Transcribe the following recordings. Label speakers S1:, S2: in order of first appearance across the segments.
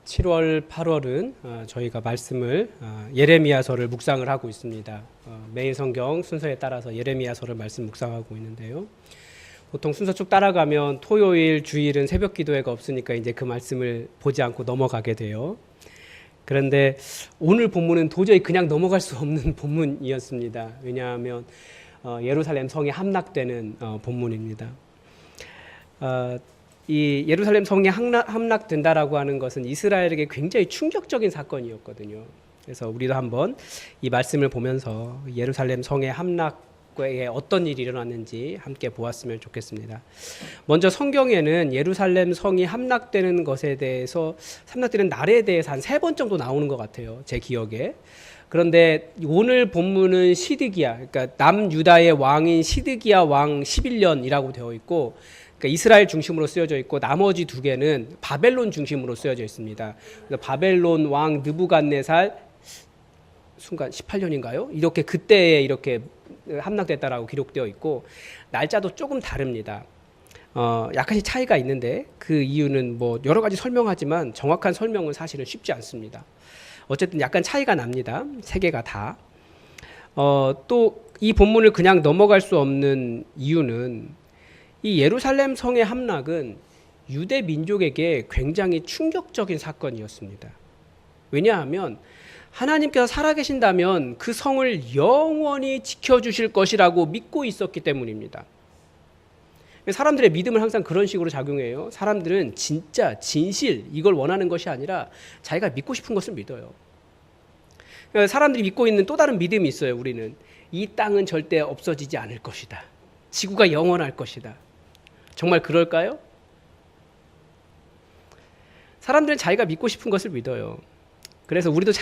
S1: 7월, 8월은 저희가 말씀을 예레미야서를 묵상을 하고 있습니다. 매일 성경 순서에 따라서 예레미야서를 말씀 묵상하고 있는데요. 보통 순서 쭉 따라가면 토요일, 주일은 새벽 기도회가 없으니까 이제 그 말씀을 보지 않고 넘어가게 돼요. 그런데 오늘 본문은 도저히 그냥 넘어갈 수 없는 본문이었습니다. 왜냐하면 예루살렘 성이 함락되는 본문입니다. 이 예루살렘 성이 함락된다라고 하는 것은 이스라엘에게 굉장히 충격적인 사건이었거든요. 그래서 우리도 한번 이 말씀을 보면서 예루살렘 성의 함락에 어떤 일이 일어났는지 함께 보았으면 좋겠습니다. 먼저 성경에는 예루살렘 성이 함락되는 것에 대해서, 함락되는 날에 대해서 한 3번 정도 나오는 것 같아요, 제 기억에. 그런데 오늘 본문은 시드기야, 그러니까 남유다의 왕인 시드기야 왕 11년이라고 되어 있고, 그러니까 이스라엘 중심으로 쓰여져 있고, 나머지 2개는 바벨론 중심으로 쓰여져 있습니다. 그래서 바벨론 왕 느부갓네살 순간 18년인가요? 이렇게 그때에 이렇게 함락됐다라고 기록되어 있고, 날짜도 조금 다릅니다. 약간씩 차이가 있는데 그 이유는 뭐 여러 가지 설명하지만 정확한 설명은 사실은 쉽지 않습니다. 어쨌든 약간 차이가 납니다. 3개가 다. 또 이 본문을 그냥 넘어갈 수 없는 이유는 이 예루살렘 성의 함락은 유대 민족에게 굉장히 충격적인 사건이었습니다. 왜냐하면 하나님께서 살아계신다면 그 성을 영원히 지켜주실 것이라고 믿고 있었기 때문입니다. 사람들의 믿음은 항상 그런 식으로 작용해요. 사람들은 진짜 진실 이걸 원하는 것이 아니라 자기가 믿고 싶은 것을 믿어요. 사람들이 믿고 있는 또 다른 믿음이 있어요. 우리는 이 땅은 절대 없어지지 않을 것이다. 지구가 영원할 것이다. 정말 그럴까요? 사람들은 자기가 믿고 싶은 것을 믿어요. 그래서 우리도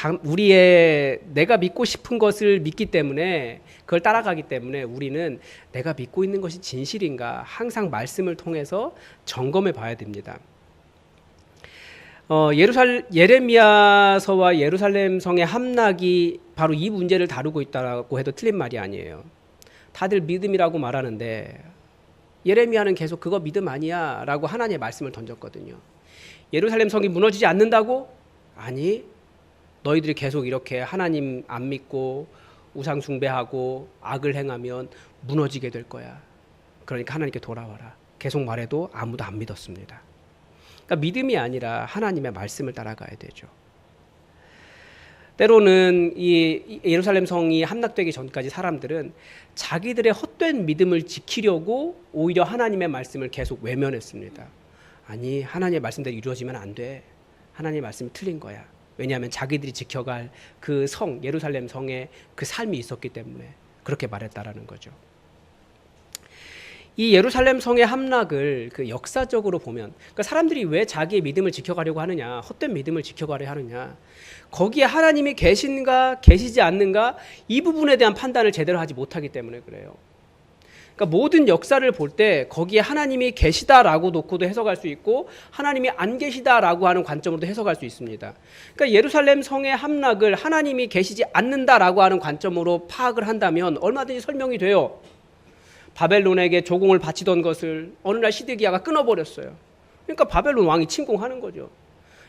S1: 내가 믿고 싶은 것을 믿기 때문에, 그걸 따라가기 때문에 우리는 내가 믿고 있는 것이 진실인가 항상 말씀을 통해서 점검해 봐야 됩니다. 예레미야서와 예루살렘 성의 함락이 바로 이 문제를 다루고 있다고 해도 틀린 말이 아니에요. 다들 믿음이라고 말하는데 예레미야는 계속 그거 믿음 아니야 라고 하나님의 말씀을 던졌거든요. 예루살렘 성이 무너지지 않는다고? 아니, 너희들이 계속 이렇게 하나님 안 믿고 우상 숭배하고 악을 행하면 무너지게 될 거야. 그러니까 하나님께 돌아와라. 계속 말해도 아무도 안 믿었습니다. 그러니까 믿음이 아니라 하나님의 말씀을 따라가야 되죠. 때로는 이 예루살렘 성이 함락되기 전까지 사람들은 자기들의 헛된 믿음을 지키려고 오히려 하나님의 말씀을 계속 외면했습니다. 아니, 하나님의 말씀대로 이루어지면 안 돼. 하나님의 말씀이 틀린 거야. 왜냐하면 자기들이 지켜갈 그 성, 예루살렘 성의 그 삶이 있었기 때문에 그렇게 말했다라는 거죠. 이 예루살렘 성의 함락을 그 역사적으로 보면, 그러니까 사람들이 왜 자기의 믿음을 지켜가려고 하느냐, 헛된 믿음을 지켜가려 하느냐, 거기에 하나님이 계신가 계시지 않는가 이 부분에 대한 판단을 제대로 하지 못하기 때문에 그래요. 그러니까 모든 역사를 볼 때 거기에 하나님이 계시다라고 놓고도 해석할 수 있고 하나님이 안 계시다라고 하는 관점으로도 해석할 수 있습니다. 그러니까 예루살렘 성의 함락을 하나님이 계시지 않는다라고 하는 관점으로 파악을 한다면 얼마든지 설명이 돼요. 바벨론에게 조공을 바치던 것을 어느 날 시드기야가 끊어버렸어요. 그러니까 바벨론 왕이 침공하는 거죠.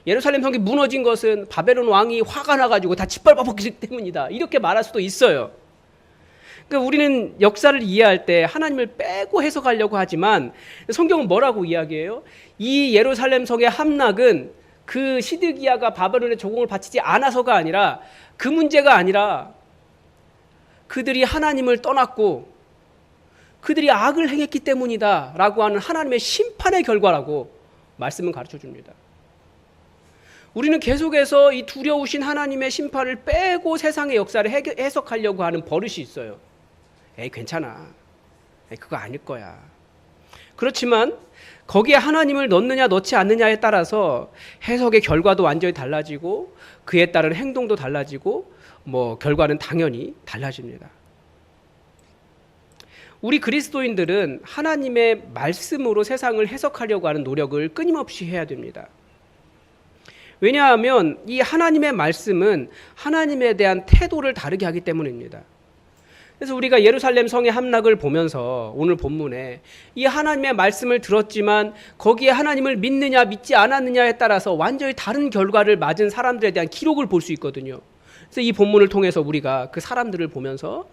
S1: 예루살렘 성이 무너진 것은 바벨론 왕이 화가 나가지고 다 짓밟아먹기 때문이다. 이렇게 말할 수도 있어요. 그러니까 우리는 역사를 이해할 때 하나님을 빼고 해석하려고 하지만 성경은 뭐라고 이야기해요? 이 예루살렘 성의 함락은 그 시드기야가 바벨론에 조공을 바치지 않아서가 아니라, 그 문제가 아니라 그들이 하나님을 떠났고 그들이 악을 행했기 때문이다 라고 하는 하나님의 심판의 결과라고 말씀은 가르쳐 줍니다. 우리는 계속해서 이 두려우신 하나님의 심판을 빼고 세상의 역사를 해석하려고 하는 버릇이 있어요. 에이, 괜찮아. 에이, 그거 아닐 거야. 그렇지만 거기에 하나님을 넣느냐 넣지 않느냐에 따라서 해석의 결과도 완전히 달라지고 그에 따른 행동도 달라지고 결과는 당연히 달라집니다. 우리 그리스도인들은 하나님의 말씀으로 세상을 해석하려고 하는 노력을 끊임없이 해야 됩니다. 왜냐하면 이 하나님의 말씀은 하나님에 대한 태도를 다르게 하기 때문입니다. 그래서 우리가 예루살렘 성의 함락을 보면서 오늘 본문에 이 하나님의 말씀을 들었지만 거기에 하나님을 믿느냐 믿지 않았느냐에 따라서 완전히 다른 결과를 맞은 사람들에 대한 기록을 볼 수 있거든요. 그래서 이 본문을 통해서 우리가 그 사람들을 보면서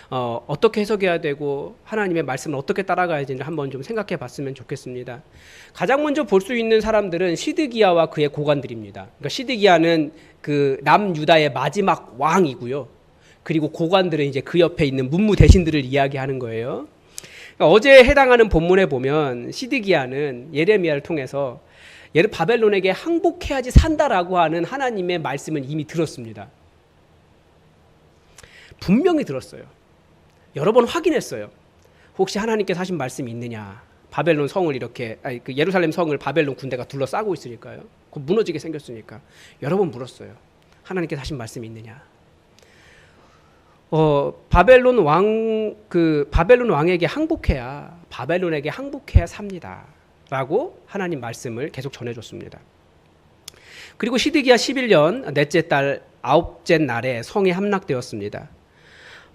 S1: 어떻게 해석해야 되고 하나님의 말씀을 어떻게 따라가야 되는지 한번 좀 생각해 봤으면 좋겠습니다. 가장 먼저 볼 수 있는 사람들은 시드기야와 그의 고관들입니다. 그러니까 시드기야는 그 남유다의 마지막 왕이고요. 그리고 고관들은 이제 그 옆에 있는 문무 대신들을 이야기하는 거예요. 그러니까 어제 해당하는 본문에 보면 시드기야는 예레미야를 통해서 바벨론에게 항복해야지 산다라고 하는 하나님의 말씀은 이미 들었습니다. 분명히 들었어요. 여러 번 확인했어요. 혹시 하나님께서 하신 말씀이 있느냐? 바벨론 성을 이렇게 그 예루살렘 성을 바벨론 군대가 둘러싸고 있으니까요. 무너지게 생겼으니까 여러 번 물었어요. 하나님께서 하신 말씀이 있느냐? 바벨론 왕에게 항복해야 바벨론에게 항복해야 삽니다라고 하나님 말씀을 계속 전해줬습니다. 그리고 시드기야 11년 넷째 달 아홉째 날에 성이 함락되었습니다.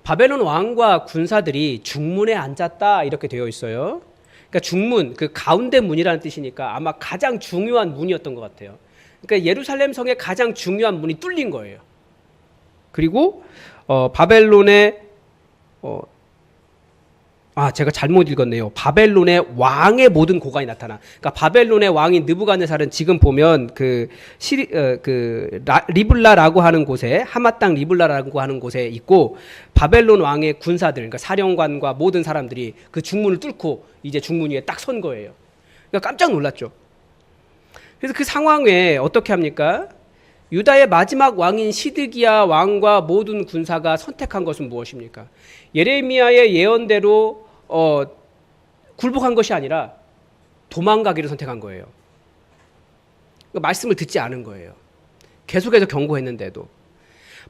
S1: 바벨론 왕과 군사들이 중문에 앉았다 이렇게 되어 있어요. 그러니까 중문, 그 가운데 문이라는 뜻이니까 아마 가장 중요한 문이었던 것 같아요. 그러니까 예루살렘 성의 가장 중요한 문이 뚫린 거예요. 그리고 바벨론의 제가 잘못 읽었네요. 바벨론의 왕의 모든 고관이 나타나. 그러니까 바벨론의 왕인 느부갓네살은 지금 보면 리블라라고 하는 곳에 하맛 땅 리블라라고 하는 곳에 있고 바벨론 왕의 군사들, 그러니까 사령관과 모든 사람들이 그 중문을 뚫고 이제 중문 위에 딱 선 거예요. 그러니까 깜짝 놀랐죠. 그래서 그 상황에 어떻게 합니까? 유다의 마지막 왕인 시드기야 왕과 모든 군사가 선택한 것은 무엇입니까? 예레미야의 예언대로 굴복한 것이 아니라 도망가기를 선택한 거예요. 말씀을 듣지 않은 거예요. 계속해서 경고했는데도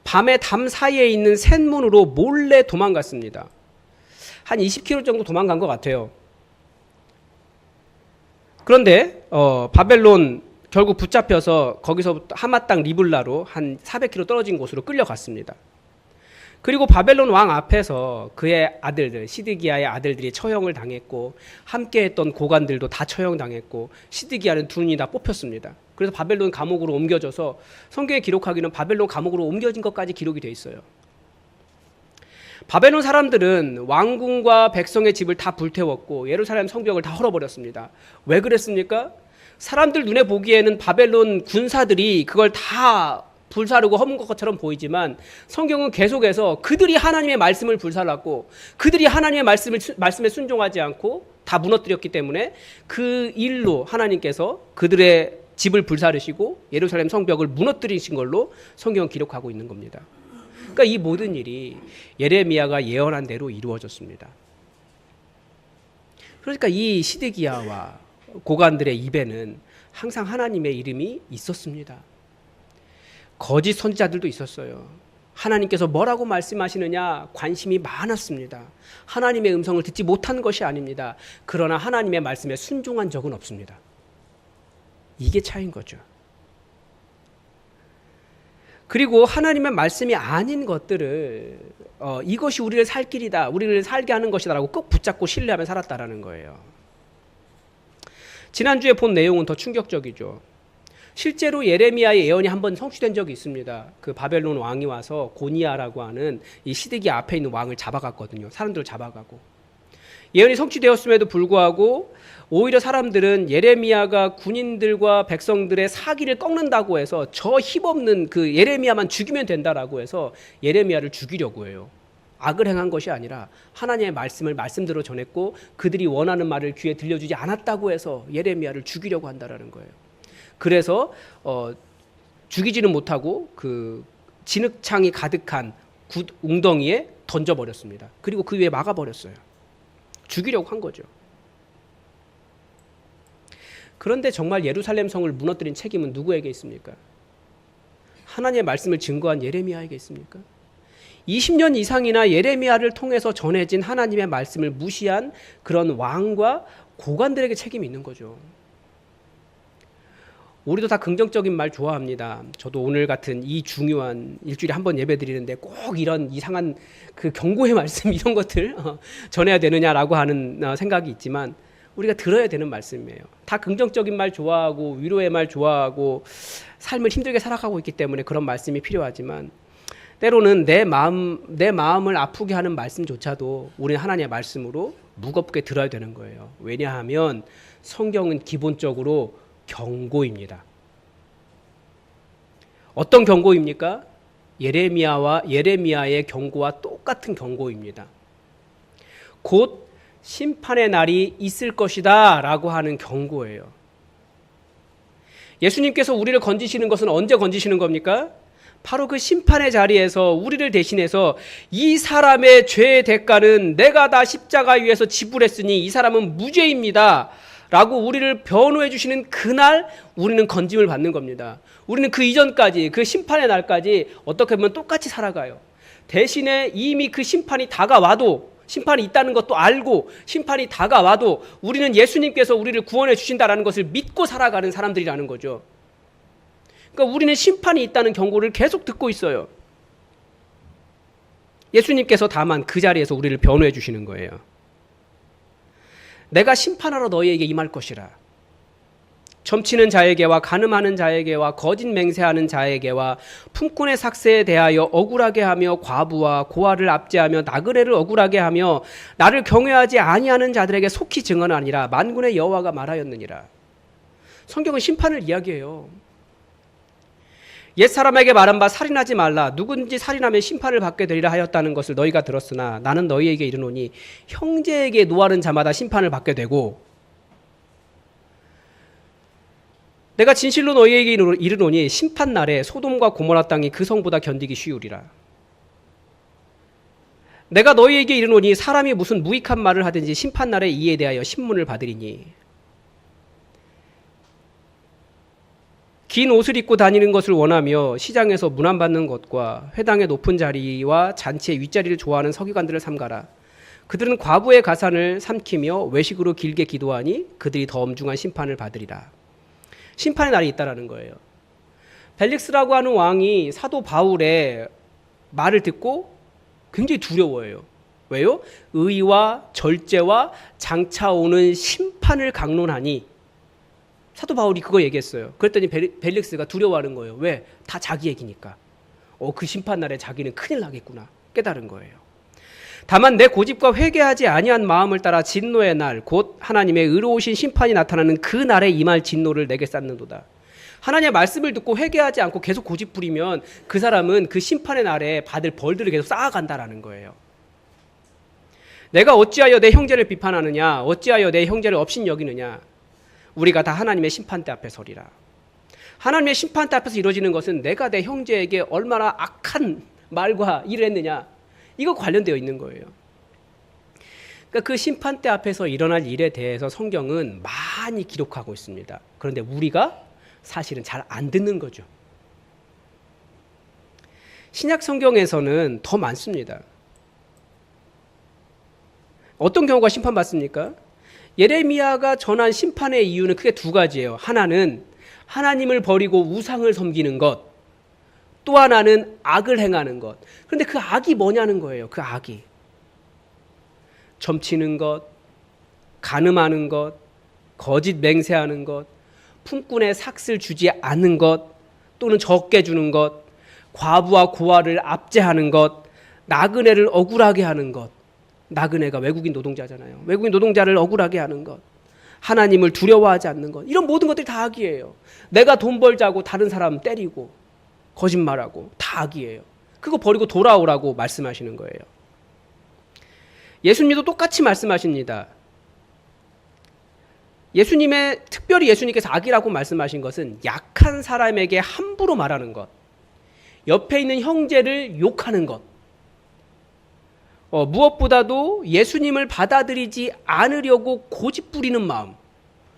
S1: 밤에 담 사이에 있는 샘문으로 몰래 도망갔습니다. 한 20km 정도 도망간 것 같아요. 그런데 바벨론 결국 붙잡혀서 거기서부터 하맛 땅 리블라로 한 400km 떨어진 곳으로 끌려갔습니다. 그리고 바벨론 왕 앞에서 그의 아들들, 시드기야의 아들들이 처형을 당했고 함께했던 고관들도 다 처형당했고 시드기야는 두 눈이 다 뽑혔습니다. 그래서 바벨론 감옥으로 옮겨져서 성경에 기록하기는 바벨론 감옥으로 옮겨진 것까지 기록이 돼 있어요. 바벨론 사람들은 왕궁과 백성의 집을 다 불태웠고 예루살렘 성벽을 다 헐어버렸습니다. 왜 그랬습니까? 사람들 눈에 보기에는 바벨론 군사들이 그걸 다 불사르고 허문 것처럼 보이지만 성경은 계속해서 그들이 하나님의 말씀을 불살랐고 그들이 하나님의 말씀에 순종하지 않고 다 무너뜨렸기 때문에 그 일로 하나님께서 그들의 집을 불사르시고 예루살렘 성벽을 무너뜨리신 걸로 성경은 기록하고 있는 겁니다. 그러니까 이 모든 일이 예레미야가 예언한 대로 이루어졌습니다. 그러니까 이 시드기야와 고관들의 입에는 항상 하나님의 이름이 있었습니다. 거짓 선지자들도 있었어요. 하나님께서 뭐라고 말씀하시느냐 관심이 많았습니다. 하나님의 음성을 듣지 못한 것이 아닙니다. 그러나 하나님의 말씀에 순종한 적은 없습니다. 이게 차이인 거죠. 그리고 하나님의 말씀이 아닌 것들을 이것이 우리를 살 길이다, 우리를 살게 하는 것이다라고 꼭 붙잡고 신뢰하며 살았다라는 거예요. 지난주에 본 내용은 더 충격적이죠. 실제로 예레미야의 예언이 한번 성취된 적이 있습니다. 그 바벨론 왕이 와서 고니야라고 하는 이 시드기야 앞에 있는 왕을 잡아갔거든요. 사람들을 잡아가고. 예언이 성취되었음에도 불구하고 오히려 사람들은 예레미야가 군인들과 백성들의 사기를 꺾는다고 해서 저 힘없는 그 예레미야만 죽이면 된다라고 해서 예레미야를 죽이려고 해요. 악을 행한 것이 아니라 하나님의 말씀을 말씀대로 전했고 그들이 원하는 말을 귀에 들려주지 않았다고 해서 예레미야를 죽이려고 한다라는 거예요. 그래서 죽이지는 못하고 그 진흙창이 가득한 웅덩이에 던져버렸습니다. 그리고 그 위에 막아버렸어요. 죽이려고 한 거죠. 그런데 정말 예루살렘 성을 무너뜨린 책임은 누구에게 있습니까? 하나님의 말씀을 증거한 예레미야에게 있습니까? 20년 이상이나 예레미야를 통해서 전해진 하나님의 말씀을 무시한 그런 왕과 고관들에게 책임이 있는 거죠. 우리도 다 긍정적인 말 좋아합니다. 저도 오늘 같은 이 중요한 일주일에 한 번 예배 드리는데 꼭 이런 이상한 그 경고의 말씀 이런 것들 전해야 되느냐라고 하는 생각이 있지만 우리가 들어야 되는 말씀이에요. 다 긍정적인 말 좋아하고 위로의 말 좋아하고 삶을 힘들게 살아가고 있기 때문에 그런 말씀이 필요하지만 때로는 내 마음을 아프게 하는 말씀조차도 우리는 하나님의 말씀으로 무겁게 들어야 되는 거예요. 왜냐하면 성경은 기본적으로 경고입니다. 어떤 경고입니까? 예레미야의 경고와 똑같은 경고입니다. 곧 심판의 날이 있을 것이다 라고 하는 경고예요. 예수님께서 우리를 건지시는 것은 언제 건지시는 겁니까? 바로 그 심판의 자리에서 우리를 대신해서 이 사람의 죄의 대가는 내가 다 십자가 위에서 지불했으니 이 사람은 무죄입니다 라고 우리를 변호해 주시는 그날 우리는 건짐을 받는 겁니다. 우리는 그 이전까지 그 심판의 날까지 어떻게 보면 똑같이 살아가요. 대신에 이미 그 심판이 다가와도 심판이 있다는 것도 알고 심판이 다가와도 우리는 예수님께서 우리를 구원해 주신다는 것을 믿고 살아가는 사람들이라는 거죠. 그러니까 우리는 심판이 있다는 경고를 계속 듣고 있어요. 예수님께서 다만 그 자리에서 우리를 변호해 주시는 거예요. 내가 심판하러 너희에게 임할 것이라. 점치는 자에게와 간음하는 자에게와 거짓 맹세하는 자에게와 품꾼의 삭세에 대하여 억울하게 하며 과부와 고아를 압제하며 나그네를 억울하게 하며 나를 경외하지 아니하는 자들에게 속히 증언하니라. 만군의 여호와가 말하였느니라. 성경은 심판을 이야기해요. 옛사람에게 말한 바 살인하지 말라. 누구든지 살인하면 심판을 받게 되리라 하였다는 것을 너희가 들었으나 나는 너희에게 이르노니 형제에게 노하는 자마다 심판을 받게 되고 내가 진실로 너희에게 이르노니 심판날에 소돔과 고모라 땅이 그 성보다 견디기 쉬우리라. 내가 너희에게 이르노니 사람이 무슨 무익한 말을 하든지 심판날에 이에 대하여 신문을 받으리니 긴 옷을 입고 다니는 것을 원하며 시장에서 문안받는 것과 회당의 높은 자리와 잔치의 윗자리를 좋아하는 서기관들을 삼가라. 그들은 과부의 가산을 삼키며 외식으로 길게 기도하니 그들이 더 엄중한 심판을 받으리라. 심판의 날이 있다라는 거예요. 벨릭스라고 하는 왕이 사도 바울의 말을 듣고 굉장히 두려워해요. 왜요? 의와 절제와 장차 오는 심판을 강론하니 사도 바울이 그거 얘기했어요. 그랬더니 벨릭스가 두려워하는 거예요. 왜? 다 자기 얘기니까. 그 심판날에 자기는 큰일 나겠구나 깨달은 거예요. 다만 내 고집과 회개하지 아니한 마음을 따라 진노의 날 곧 하나님의 의로우신 심판이 나타나는 그 날에 임할 진노를 내게 쌓는도다. 하나님의 말씀을 듣고 회개하지 않고 계속 고집 부리면 그 사람은 그 심판의 날에 받을 벌들을 계속 쌓아간다라는 거예요. 내가 어찌하여 내 형제를 비판하느냐 어찌하여 내 형제를 업신여기느냐. 우리가 다 하나님의 심판대 앞에 서리라. 하나님의 심판대 앞에서 이루어지는 것은 내가 내 형제에게 얼마나 악한 말과 일을 했느냐 이거 관련되어 있는 거예요. 그러니까 그 심판대 앞에서 일어날 일에 대해서 성경은 많이 기록하고 있습니다. 그런데 우리가 사실은 잘 안 듣는 거죠. 신약 성경에서는 더 많습니다. 어떤 경우가 심판받습니까? 예레미야가 전한 심판의 이유는 크게 두 가지예요. 하나는 하나님을 버리고 우상을 섬기는 것, 또 하나는 악을 행하는 것. 그런데 그 악이 뭐냐는 거예요. 그 악이 점치는 것, 간음하는 것, 거짓 맹세하는 것, 품꾼의 삭슬 주지 않는 것, 또는 적게 주는 것, 과부와 고아를 압제하는 것, 나그네를 억울하게 하는 것. 나그네가 외국인 노동자잖아요. 외국인 노동자를 억울하게 하는 것, 하나님을 두려워하지 않는 것, 이런 모든 것들이 다 악이에요. 내가 돈 벌자고 다른 사람 때리고 거짓말하고 다 악이에요. 그거 버리고 돌아오라고 말씀하시는 거예요. 예수님도 똑같이 말씀하십니다. 특별히 예수님께서 악이라고 말씀하신 것은 약한 사람에게 함부로 말하는 것, 옆에 있는 형제를 욕하는 것, 무엇보다도 예수님을 받아들이지 않으려고 고집 부리는 마음,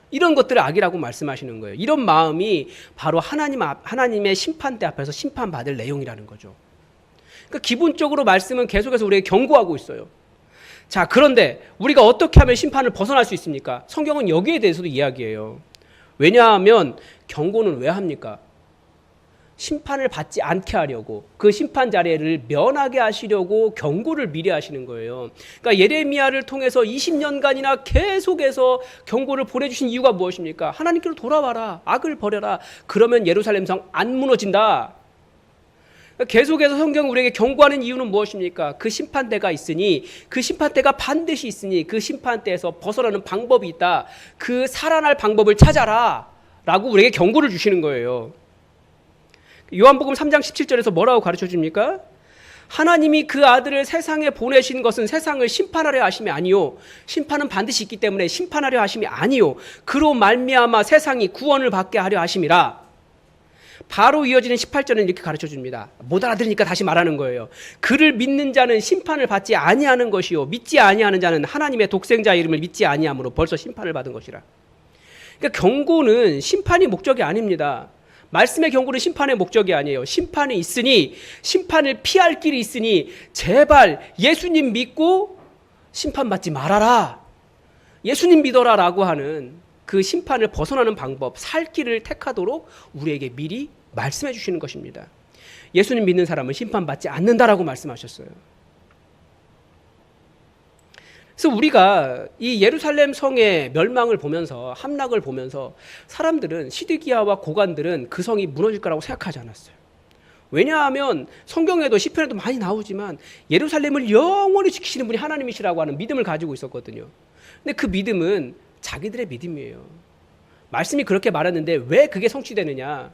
S1: 이런 것들을 악이라고 말씀하시는 거예요. 이런 마음이 바로 하나님의 심판대 앞에서 심판받을 내용이라는 거죠. 그러니까 기본적으로 말씀은 계속해서 우리에게 경고하고 있어요. 자, 그런데 우리가 어떻게 하면 심판을 벗어날 수 있습니까? 성경은 여기에 대해서도 이야기해요. 왜냐하면 경고는 왜 합니까? 심판을 받지 않게 하려고, 그 심판 자리를 면하게 하시려고 경고를 미리 하시는 거예요. 그러니까 예레미야를 통해서 20년간이나 계속해서 경고를 보내주신 이유가 무엇입니까? 하나님께로 돌아와라, 악을 버려라, 그러면 예루살렘 성 안 무너진다. 그러니까 계속해서 성경 우리에게 경고하는 이유는 무엇입니까? 그 심판대가 있으니, 그 심판대가 반드시 있으니 그 심판대에서 벗어나는 방법이 있다. 그 살아날 방법을 찾아라 라고 우리에게 경고를 주시는 거예요. 요한복음 3장 17절에서 뭐라고 가르쳐 줍니까? 하나님이 그 아들을 세상에 보내신 것은 세상을 심판하려 하심이 아니요, 심판은 반드시 있기 때문에 심판하려 하심이 아니요, 그로 말미암아 세상이 구원을 받게 하려 하심이라. 바로 이어지는 18절은 이렇게 가르쳐 줍니다. 못 알아들으니까 다시 말하는 거예요. 그를 믿는 자는 심판을 받지 아니하는 것이요, 믿지 아니하는 자는 하나님의 독생자 이름을 믿지 아니함으로 벌써 심판을 받은 것이라. 그러니까 경고는 심판이 목적이 아닙니다. 말씀의 경고는 심판의 목적이 아니에요. 심판이 있으니, 심판을 피할 길이 있으니 제발 예수님 믿고 심판받지 말아라, 예수님 믿어라 라고 하는 그 심판을 벗어나는 방법, 살 길을 택하도록 우리에게 미리 말씀해 주시는 것입니다. 예수님 믿는 사람은 심판받지 않는다라고 말씀하셨어요. 그래서 우리가 이 예루살렘 성의 멸망을 보면서, 함락을 보면서 사람들은, 시드기야와 고관들은 그 성이 무너질 거라고 생각하지 않았어요. 왜냐하면 성경에도 시편에도 많이 나오지만 예루살렘을 영원히 지키시는 분이 하나님이시라고 하는 믿음을 가지고 있었거든요. 근데 그 믿음은 자기들의 믿음이에요. 말씀이 그렇게 말했는데 왜 그게 성취되느냐?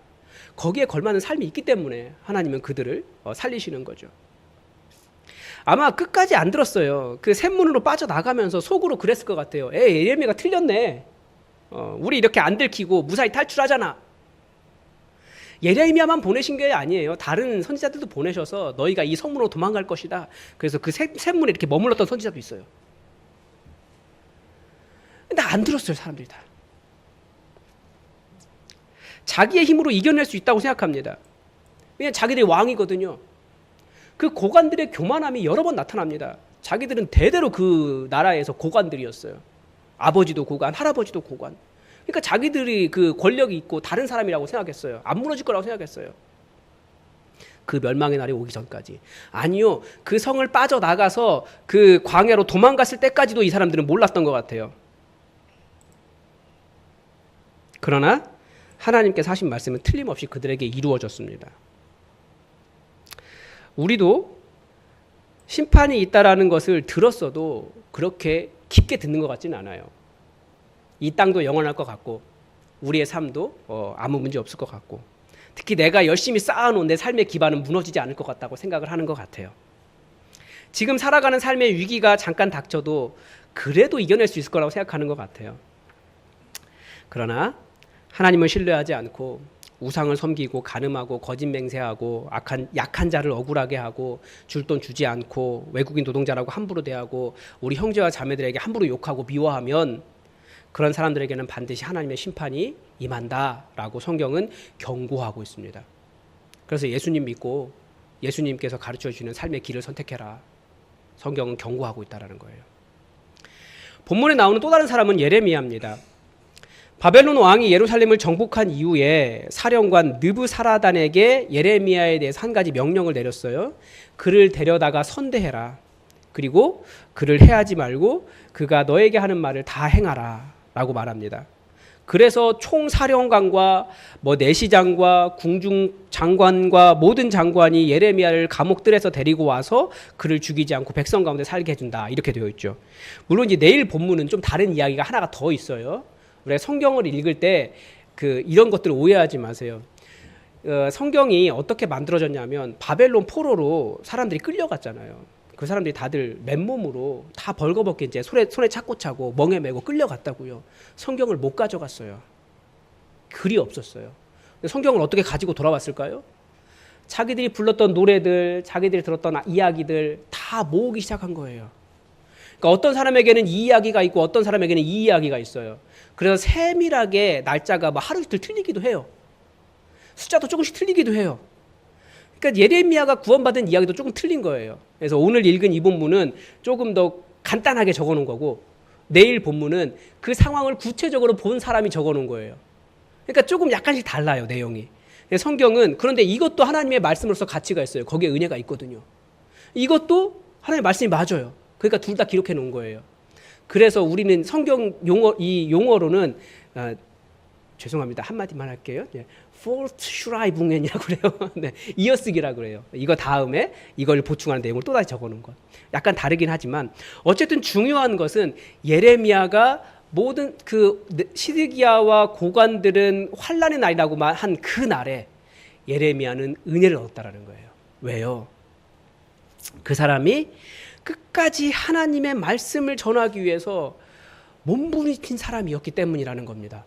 S1: 거기에 걸맞는 삶이 있기 때문에 하나님은 그들을 살리시는 거죠. 아마 끝까지 안 들었어요. 그 샘문으로 빠져나가면서 속으로 그랬을 것 같아요. 예레미야가 틀렸네. 우리 이렇게 안 들키고 무사히 탈출하잖아. 예레미야만 보내신 게 아니에요. 다른 선지자들도 보내셔서 너희가 이 성문으로 도망갈 것이다. 그래서 그 샘문에 이렇게 머물렀던 선지자도 있어요. 근데 안 들었어요, 사람들이 다. 자기의 힘으로 이겨낼 수 있다고 생각합니다. 왜냐하면 자기들이 왕이거든요. 그 고관들의 교만함이 여러 번 나타납니다. 자기들은 대대로 그 나라에서 고관들이었어요. 아버지도 고관, 할아버지도 고관. 그러니까 자기들이 그 권력이 있고 다른 사람이라고 생각했어요. 안 무너질 거라고 생각했어요. 그 멸망의 날이 오기 전까지. 아니요, 그 성을 빠져나가서 그 광야로 도망갔을 때까지도 이 사람들은 몰랐던 것 같아요. 그러나 하나님께서 하신 말씀은 틀림없이 그들에게 이루어졌습니다. 우리도 심판이 있다라는 것을 들었어도 그렇게 깊게 듣는 것 같지는 않아요. 이 땅도 영원할 것 같고 우리의 삶도 아무 문제 없을 것 같고, 특히 내가 열심히 쌓아놓은 내 삶의 기반은 무너지지 않을 것 같다고 생각을 하는 것 같아요. 지금 살아가는 삶의 위기가 잠깐 닥쳐도 그래도 이겨낼 수 있을 거라고 생각하는 것 같아요. 그러나 하나님을 신뢰하지 않고 우상을 섬기고 간음하고 거짓 맹세하고 약한 자를 억울하게 하고 줄 돈 주지 않고 외국인 노동자라고 함부로 대하고 우리 형제와 자매들에게 함부로 욕하고 미워하면 그런 사람들에게는 반드시 하나님의 심판이 임한다라고 성경은 경고하고 있습니다. 그래서 예수님 믿고 예수님께서 가르쳐 주시는 삶의 길을 선택해라. 성경은 경고하고 있다는 거예요. 본문에 나오는 또 다른 사람은 예레미야입니다. 바벨론 왕이 예루살렘을 정복한 이후에 사령관 느부사라단에게 예레미야에 대해서 한 가지 명령을 내렸어요. 그를 데려다가 선대해라. 그리고 그를 해하지 말고 그가 너에게 하는 말을 다 행하라 라고 말합니다. 그래서 총사령관과 내시장과 궁중장관과 모든 장관이 예레미야를 감옥들에서 데리고 와서 그를 죽이지 않고 백성 가운데 살게 해준다, 이렇게 되어 있죠. 물론 이제 내일 본문은 좀 다른 이야기가 하나가 더 있어요. 우리가 성경을 읽을 때 이런 것들을 오해하지 마세요. 성경이 어떻게 만들어졌냐면 바벨론 포로로 사람들이 끌려갔잖아요. 그 사람들이 다들 맨몸으로 다 벌거벗게 이제 손에 착고 차고 멍에 메고 끌려갔다고요. 성경을 못 가져갔어요. 글이 없었어요. 성경을 어떻게 가지고 돌아왔을까요? 자기들이 불렀던 노래들, 자기들이 들었던 이야기들 다 모으기 시작한 거예요. 그러니까 어떤 사람에게는 이 이야기가 있고 어떤 사람에게는 이 이야기가 있어요. 그래서 세밀하게 날짜가 하루 이틀 틀리기도 해요. 숫자도 조금씩 틀리기도 해요. 그러니까 예레미야가 구원받은 이야기도 조금 틀린 거예요. 그래서 오늘 읽은 이 본문은 조금 더 간단하게 적어놓은 거고, 내일 본문은 그 상황을 구체적으로 본 사람이 적어놓은 거예요. 그러니까 조금 약간씩 달라요, 내용이. 성경은 그런데 이것도 하나님의 말씀으로서 가치가 있어요. 거기에 은혜가 있거든요. 이것도 하나님의 말씀이 맞아요. 그러니까 둘 다 기록해 놓은 거예요. 그래서 우리는 성경 이 용어로는 죄송합니다. 한마디만 할게요. fortschreibungen이라고 그래요. 네, 이어쓰기라고 그래요. 이거 다음에 이걸 보충하는 내용을 또다시 적어놓은 것. 약간 다르긴 하지만 어쨌든 중요한 것은 예레미야가 모든 그 시드기야와 고관들은 환란의 날이라고만 한 그 날에 예레미야는 은혜를 얻었다라는 거예요. 왜요? 그 사람이 끝까지 하나님의 말씀을 전하기 위해서 몸부림친 사람이었기 때문이라는 겁니다.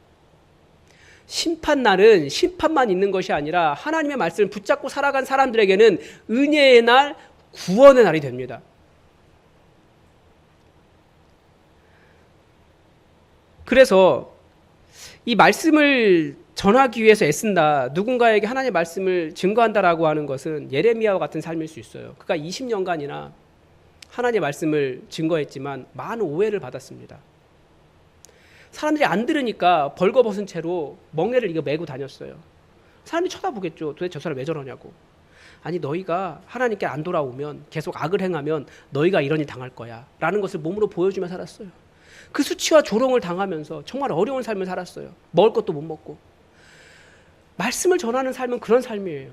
S1: 심판날은 심판만 있는 것이 아니라 하나님의 말씀을 붙잡고 살아간 사람들에게는 은혜의 날, 구원의 날이 됩니다. 그래서 이 말씀을 전하기 위해서 애쓴다, 누군가에게 하나님의 말씀을 증거한다라고 하는 것은 예레미야와 같은 삶일 수 있어요. 그가 20년간이나 하나님의 말씀을 증거했지만 많은 오해를 받았습니다. 사람들이 안 들으니까 벌거벗은 채로 멍에를 이거 메고 다녔어요. 사람들이 쳐다보겠죠. 도대체 저 사람 왜 저러냐고. 아니, 너희가 하나님께 안 돌아오면, 계속 악을 행하면 너희가 이런 일 당할 거야 라는 것을 몸으로 보여주며 살았어요. 그 수치와 조롱을 당하면서 정말 어려운 삶을 살았어요. 먹을 것도 못 먹고. 말씀을 전하는 삶은 그런 삶이에요.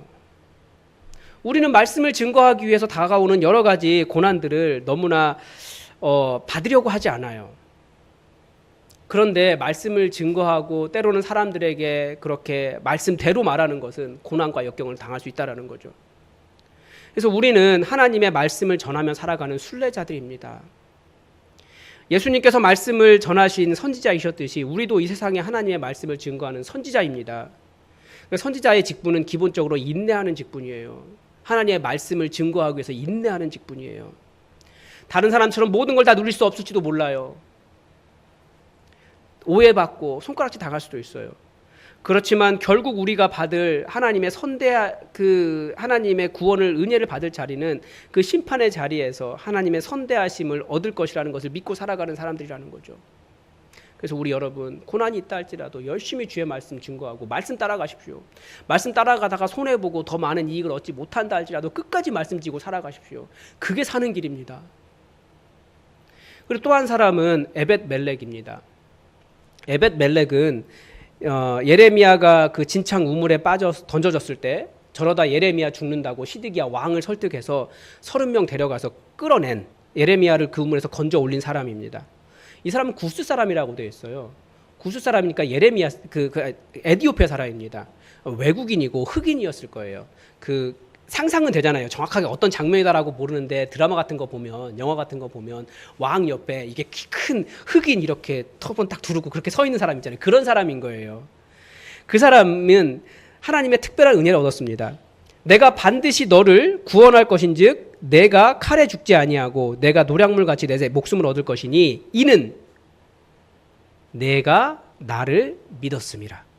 S1: 우리는 말씀을 증거하기 위해서 다가오는 여러 가지 고난들을 너무나 받으려고 하지 않아요. 그런데 말씀을 증거하고 때로는 사람들에게 그렇게 말씀대로 말하는 것은 고난과 역경을 당할 수 있다는 거죠. 그래서 우리는 하나님의 말씀을 전하며 살아가는 순례자들입니다. 예수님께서 말씀을 전하신 선지자이셨듯이 우리도 이 세상에 하나님의 말씀을 증거하는 선지자입니다. 선지자의 직분은 기본적으로 인내하는 직분이에요. 하나님의 말씀을 증거하기 위해서 인내하는 직분이에요. 다른 사람처럼 모든 걸 다 누릴 수 없을지도 몰라요. 오해받고 손가락질 당할 수도 있어요. 그렇지만 결국 우리가 받을 하나님의 하나님의 구원을, 은혜를 받을 자리는 그 심판의 자리에서 하나님의 선대하심을 얻을 것이라는 것을 믿고 살아가는 사람들이라는 거죠. 그래서 우리 여러분, 고난이 있다 할지라도 열심히 주의 말씀 증거하고 말씀 따라가십시오. 말씀 따라가다가 손해보고 더 많은 이익을 얻지 못한다 할지라도 끝까지 말씀 지고 살아가십시오. 그게 사는 길입니다. 그리고 또 한 사람은 에벳멜렉입니다. 에벳멜렉은 예레미야가 그 진창 우물에 던져졌을 때 저러다 예레미야 죽는다고 시드기야 왕을 설득해서 30명 데려가서 끌어낸, 예레미야를 그 우물에서 건져 올린 사람입니다. 이 사람은 구스 사람이라고 되어 있어요. 구스 사람이니까 예레미야 에디오피아 사람입니다. 외국인이고 흑인이었을 거예요. 상상은 되잖아요. 정확하게 어떤 장면이다라고 모르는데 드라마 같은 거 보면, 영화 같은 거 보면 왕 옆에 이게 키 큰 흑인 이렇게 터번 딱 두르고 그렇게 서 있는 사람 있잖아요. 그런 사람인 거예요. 그 사람은 하나님의 특별한 은혜를 얻었습니다. 내가 반드시 너를 구원할 것인즉 내가 칼에 죽지 아니하고 내가 노략물같이 내 목숨을 얻을 것이니 이는 내가 나를 믿었음이라.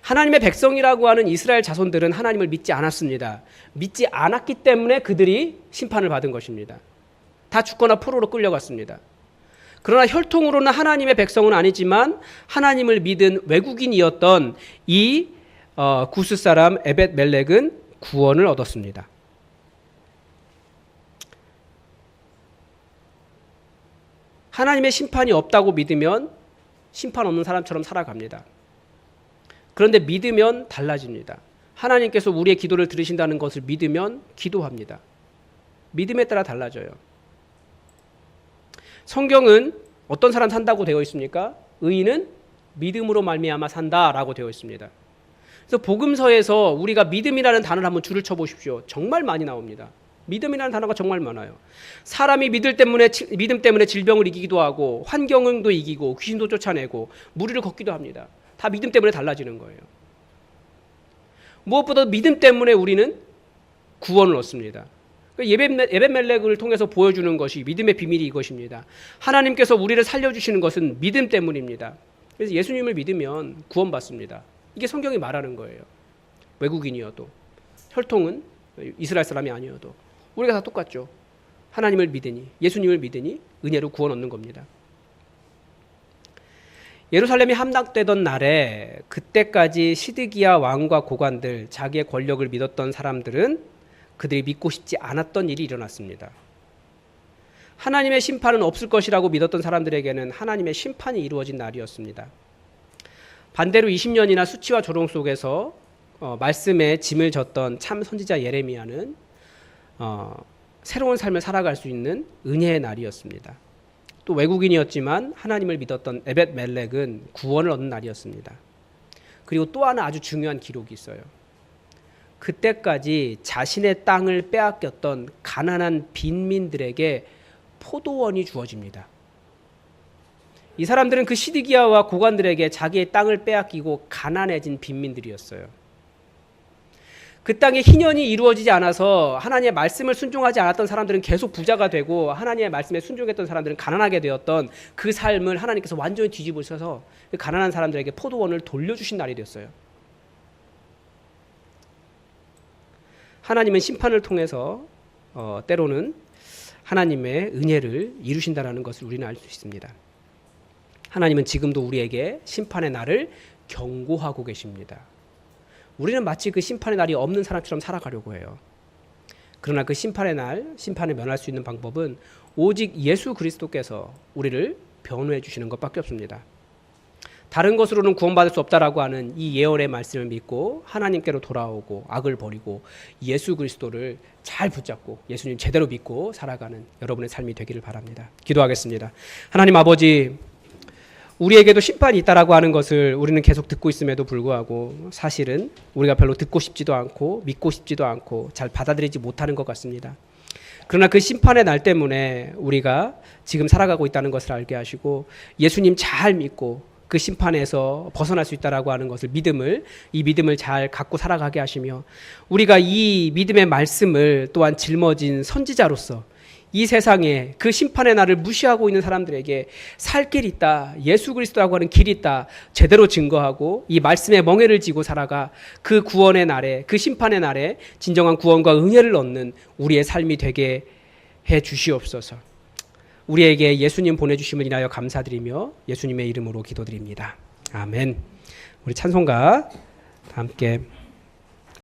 S1: 하나님의 백성이라고 하는 이스라엘 자손들은 하나님을 믿지 않았습니다. 믿지 않았기 때문에 그들이 심판을 받은 것입니다. 다 죽거나 포로로 끌려갔습니다. 그러나 혈통으로는 하나님의 백성은 아니지만 하나님을 믿은 외국인이었던 이 구스 사람 에벳멜렉은 구원을 얻었습니다. 하나님의 심판이 없다고 믿으면 심판 없는 사람처럼 살아갑니다. 그런데 믿으면 달라집니다. 하나님께서 우리의 기도를 들으신다는 것을 믿으면 기도합니다. 믿음에 따라 달라져요. 성경은 어떤 사람 산다고 되어 있습니까? 의인은 믿음으로 말미암아 산다라고 되어 있습니다. 그래서 복음서에서 우리가 믿음이라는 단어를 한번 줄을 쳐보십시오. 정말 많이 나옵니다. 믿음이라는 단어가 정말 많아요. 사람이 믿음 때문에 질병을 이기기도 하고 환경도 이기고 귀신도 쫓아내고 무리를 걷기도 합니다. 다 믿음 때문에 달라지는 거예요. 무엇보다 믿음 때문에 우리는 구원을 얻습니다. 에벳멜렉을 통해서 보여주는 것이 믿음의 비밀이 이것입니다. 하나님께서 우리를 살려주시는 것은 믿음 때문입니다. 그래서 예수님을 믿으면 구원받습니다. 이게 성경이 말하는 거예요. 외국인이어도, 혈통은 이스라엘 사람이 아니어도 우리가 다 똑같죠. 하나님을 믿으니, 예수님을 믿으니 은혜로 구원 얻는 겁니다. 예루살렘이 함락되던 날에 그때까지 시드기야 왕과 고관들, 자기의 권력을 믿었던 사람들은 그들이 믿고 싶지 않았던 일이 일어났습니다. 하나님의 심판은 없을 것이라고 믿었던 사람들에게는 하나님의 심판이 이루어진 날이었습니다. 반대로 20년이나 수치와 조롱 속에서 말씀에 짐을 졌던 참 선지자 예레미야는 새로운 삶을 살아갈 수 있는 은혜의 날이었습니다. 또 외국인이었지만 하나님을 믿었던 에벳 멜렉은 구원을 얻는 날이었습니다. 그리고 또 하나 아주 중요한 기록이 있어요. 그때까지 자신의 땅을 빼앗겼던 가난한 빈민들에게 포도원이 주어집니다. 이 사람들은 그 시드기야와 고관들에게 자기의 땅을 빼앗기고 가난해진 빈민들이었어요. 그 땅에 희년이 이루어지지 않아서 하나님의 말씀을 순종하지 않았던 사람들은 계속 부자가 되고 하나님의 말씀에 순종했던 사람들은 가난하게 되었던 그 삶을 하나님께서 완전히 뒤집으셔서 그 가난한 사람들에게 포도원을 돌려주신 날이 됐어요. 하나님은 심판을 통해서 때로는 하나님의 은혜를 이루신다는 것을 우리는 알 수 있습니다. 하나님은 지금도 우리에게 심판의 날을 경고하고 계십니다. 우리는 마치 그 심판의 날이 없는 사람처럼 살아가려고 해요. 그러나 그 심판의 날, 심판을 면할 수 있는 방법은 오직 예수 그리스도께서 우리를 변호해 주시는 것밖에 없습니다. 다른 것으로는 구원받을 수 없다라고 하는 이 예언의 말씀을 믿고 하나님께로 돌아오고 악을 버리고 예수 그리스도를 잘 붙잡고 예수님 제대로 믿고 살아가는 여러분의 삶이 되기를 바랍니다. 기도하겠습니다. 하나님 아버지, 우리에게도 심판이 있다라고 하는 것을 우리는 계속 듣고 있음에도 불구하고 사실은 우리가 별로 듣고 싶지도 않고 믿고 싶지도 않고 잘 받아들이지 못하는 것 같습니다. 그러나 그 심판의 날 때문에 우리가 지금 살아가고 있다는 것을 알게 하시고 예수님 잘 믿고 그 심판에서 벗어날 수 있다라고 하는 것을 이 믿음을 잘 갖고 살아가게 하시며 우리가 이 믿음의 말씀을 또한 짊어진 선지자로서 이 세상에 그 심판의 날을 무시하고 있는 사람들에게 살 길이 있다, 예수 그리스도라고 하는 길이 있다 제대로 증거하고 이 말씀의 멍에를 지고 살아가 그 구원의 날에, 그 심판의 날에 진정한 구원과 은혜를 얻는 우리의 삶이 되게 해 주시옵소서. 우리에게 예수님 보내주심을 인하여 감사드리며 예수님의 이름으로 기도드립니다. 아멘. 우리 찬송가 함께